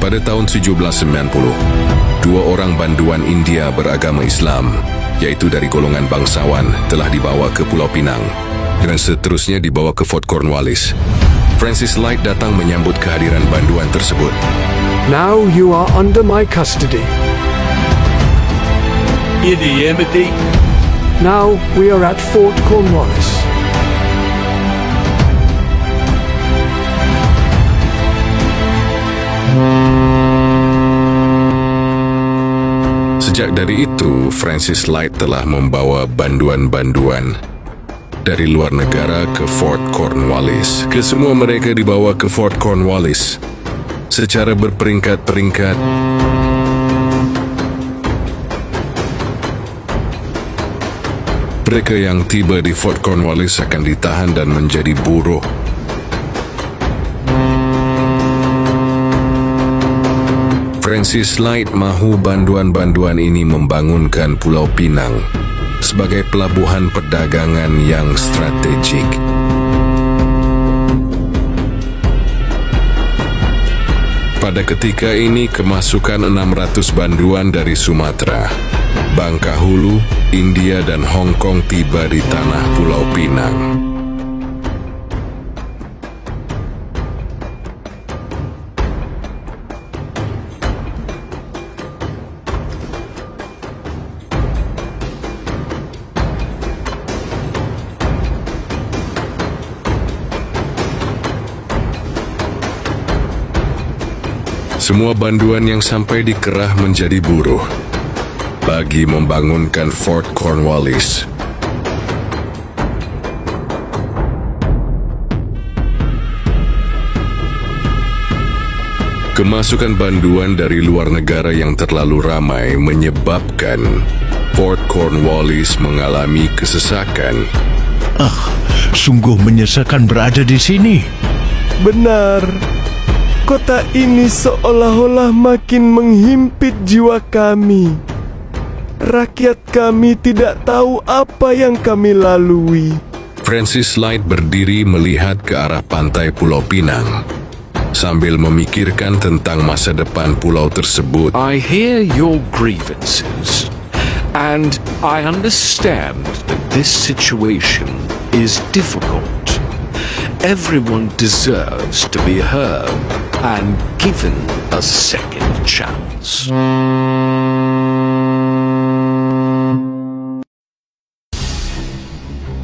Pada tahun 1790, dua orang banduan India beragama Islam, iaitu dari golongan bangsawan, telah dibawa ke Pulau Pinang dan seterusnya dibawa ke Fort Cornwallis. Francis Light datang menyambut kehadiran banduan tersebut. Now you are under my custody. Idi Amity. Now we are at Fort Cornwallis. Sejak dari itu, Francis Light telah membawa banduan-banduan dari luar negara ke Fort Cornwallis. Kesemua mereka dibawa ke Fort Cornwallis secara berperingkat-peringkat. Mereka yang tiba di Fort Cornwallis akan ditahan dan menjadi buruh. Francis Light mahu banduan-banduan ini membangunkan Pulau Pinang sebagai pelabuhan perdagangan yang strategik. Pada ketika ini, kemasukan 600 banduan dari Sumatera, Bangka Hulu, India dan Hong Kong tiba di tanah Pulau Pinang. Semua banduan yang sampai dikerah menjadi buruh bagi membangunkan Fort Cornwallis. Kemasukan banduan dari luar negara yang terlalu ramai menyebabkan Fort Cornwallis mengalami kesesakan. Sungguh menyesakan berada di sini. Benar. Kota ini seolah-olah makin menghimpit jiwa kami. Rakyat kami tidak tahu apa yang kami lalui. Francis Light berdiri melihat ke arah pantai Pulau Pinang sambil memikirkan tentang masa depan pulau tersebut. I hear your grievances, and I understand that this situation is difficult. Everyone deserves to be heard and given a second chance.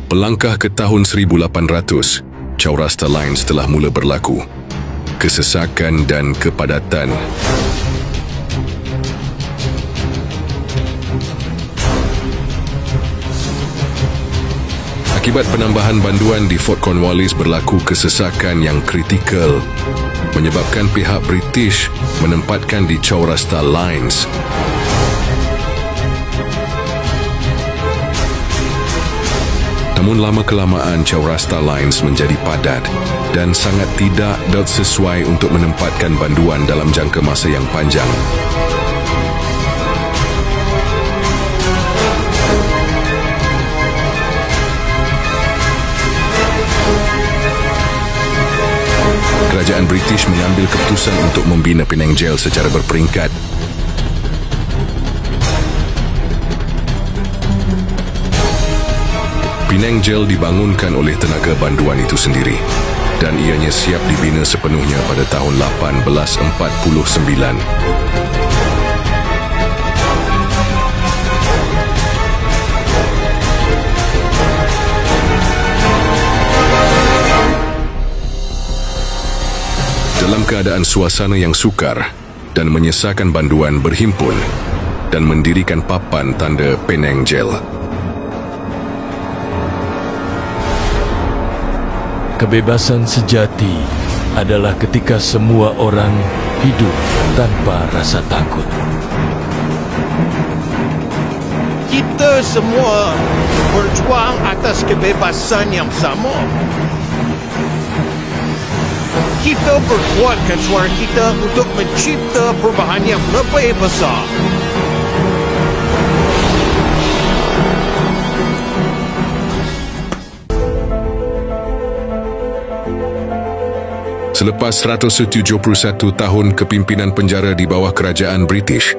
Melangkah ke tahun 1800, Chaurasta Lines telah mula berlaku. Kesesakan dan kepadatan. Akibat penambahan banduan di Fort Cornwallis, berlaku kesesakan yang kritikal, menyebabkan pihak British menempatkan di Chaurasta Lines. Namun lama-kelamaan Chaurasta Lines menjadi padat dan sangat tidak sesuai untuk menempatkan banduan dalam jangka masa yang panjang. Kerajaan British mengambil keputusan untuk membina Penang Jail secara berperingkat. Penang Jail dibangunkan oleh tenaga banduan itu sendiri dan ianya siap dibina sepenuhnya pada tahun 1849. Dalam keadaan suasana yang sukar dan menyesakan, banduan berhimpun dan mendirikan papan tanda Penang Jail. Kebebasan sejati adalah ketika semua orang hidup tanpa rasa takut. Kita semua berjuang atas kebebasan yang sama. Kita berkuatkan suara kita untuk mencipta perubahan yang lebih besar. Selepas 171 tahun kepimpinan penjara di bawah kerajaan British,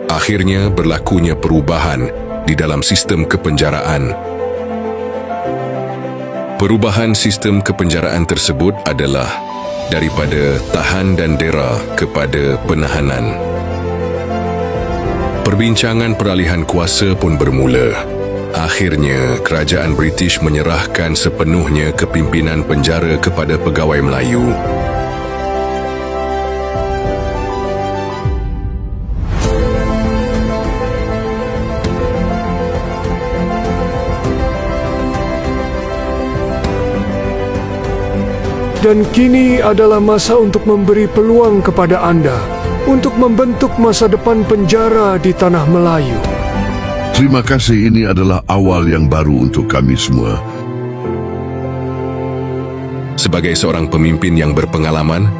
akhirnya berlakunya perubahan di dalam sistem kepenjaraan. Perubahan sistem kepenjaraan tersebut adalah daripada tahan dan dera kepada penahanan. Perbincangan peralihan kuasa pun bermula. Akhirnya, kerajaan British menyerahkan sepenuhnya kepimpinan penjara kepada pegawai Melayu. Dan kini adalah masa untuk memberi peluang kepada anda untuk membentuk masa depan penjara di tanah Melayu. Terima kasih, ini adalah awal yang baru untuk kami semua. Sebagai seorang pemimpin yang berpengalaman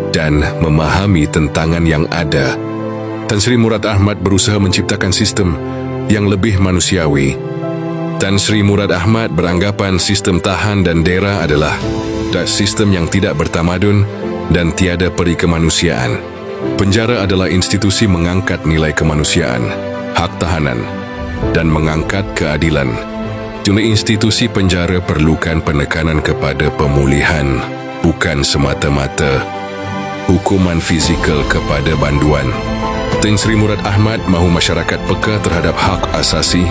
dan memahami tentangan yang ada, Tan Sri Murad Ahmad berusaha menciptakan sistem yang lebih manusiawi. Tan Sri Murad Ahmad beranggapan sistem tahan dan dera adalah sistem yang tidak bertamadun dan tiada peri kemanusiaan. Penjara adalah institusi mengangkat nilai kemanusiaan, hak tahanan, dan mengangkat keadilan. Cuma institusi penjara perlukan penekanan kepada pemulihan, bukan semata-mata hukuman fizikal kepada banduan. Tan Sri Murad Ahmad mahu masyarakat peka terhadap hak asasi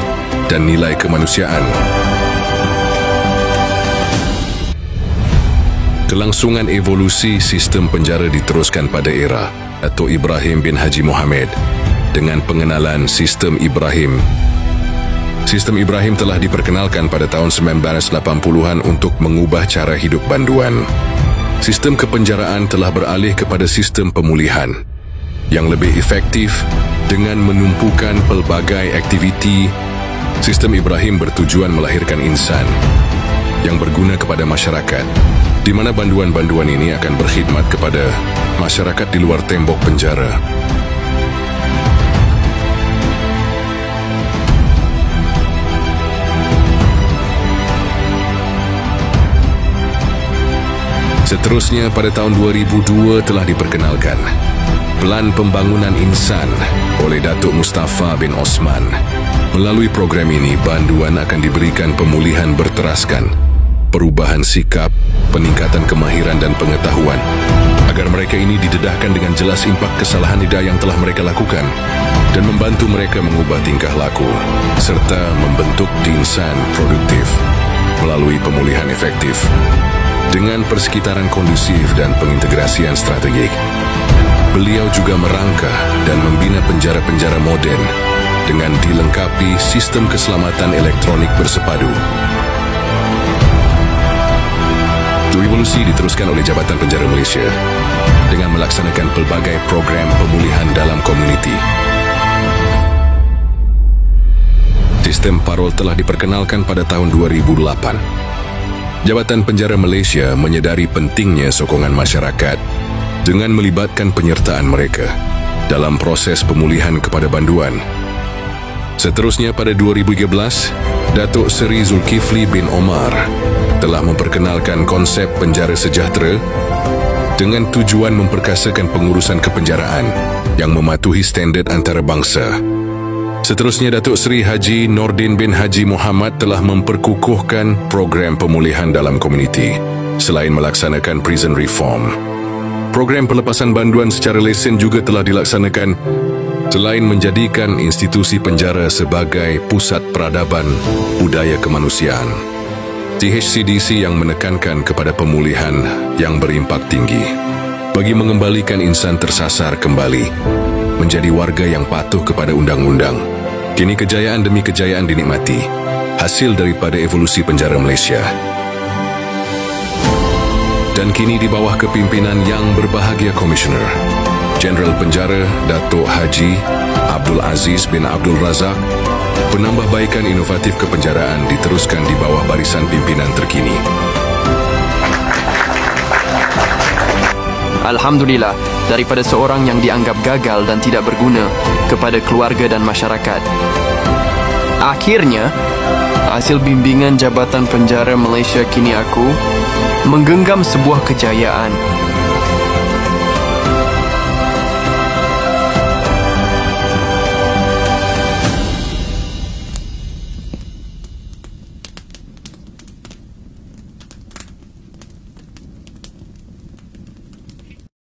dan nilai kemanusiaan. Kelangsungan evolusi sistem penjara diteruskan pada era Datuk Ibrahim bin Haji Mohamed dengan pengenalan Sistem Ibrahim. Sistem Ibrahim telah diperkenalkan pada tahun 1980-an untuk mengubah cara hidup banduan. Sistem kepenjaraan telah beralih kepada sistem pemulihan yang lebih efektif dengan menumpukan pelbagai aktiviti. Sistem Ibrahim bertujuan melahirkan insan yang berguna kepada masyarakat, di mana banduan-banduan ini akan berkhidmat kepada masyarakat di luar tembok penjara. Seterusnya, pada tahun 2002 telah diperkenalkan Pelan Pembangunan Insan oleh Datuk Mustafa bin Osman. Melalui program ini, banduan akan diberikan pemulihan berteraskan, perubahan sikap, peningkatan kemahiran dan pengetahuan, agar mereka ini didedahkan dengan jelas impak kesalahan yang telah mereka lakukan dan membantu mereka mengubah tingkah laku serta membentuk insan produktif melalui pemulihan efektif dengan persekitaran kondusif dan pengintegrasian strategik. Beliau juga merangka dan membina penjara-penjara moden dengan dilengkapi sistem keselamatan elektronik bersepadu. Evolusi diteruskan oleh Jabatan Penjara Malaysia dengan melaksanakan pelbagai program pemulihan dalam komuniti. Sistem parol telah diperkenalkan pada tahun 2008. Jabatan Penjara Malaysia menyedari pentingnya sokongan masyarakat dengan melibatkan penyertaan mereka dalam proses pemulihan kepada banduan. Seterusnya, pada 2013, Datuk Seri Zulkifli bin Omar telah memperkenalkan konsep penjara sejahtera dengan tujuan memperkasakan pengurusan kepenjaraan yang mematuhi standard antarabangsa. Seterusnya, Datuk Seri Haji Nordin bin Haji Muhammad telah memperkukuhkan program pemulihan dalam komuniti selain melaksanakan prison reform. Program pelepasan banduan secara lesen juga telah dilaksanakan selain menjadikan institusi penjara sebagai pusat peradaban budaya kemanusiaan. THCDC yang menekankan kepada pemulihan yang berimpak tinggi bagi mengembalikan insan tersasar kembali menjadi warga yang patuh kepada undang-undang. Kini kejayaan demi kejayaan dinikmati, hasil daripada evolusi penjara Malaysia. Dan kini di bawah kepimpinan yang berbahagia Komisioner Jeneral Penjara Datuk Haji Abdul Aziz bin Abdul Razak, penambahbaikan inovatif kepenjaraan diteruskan di bawah barisan pimpinan terkini. Alhamdulillah, daripada seorang yang dianggap gagal dan tidak berguna kepada keluarga dan masyarakat, akhirnya hasil bimbingan Jabatan Penjara Malaysia kini aku menggenggam sebuah kejayaan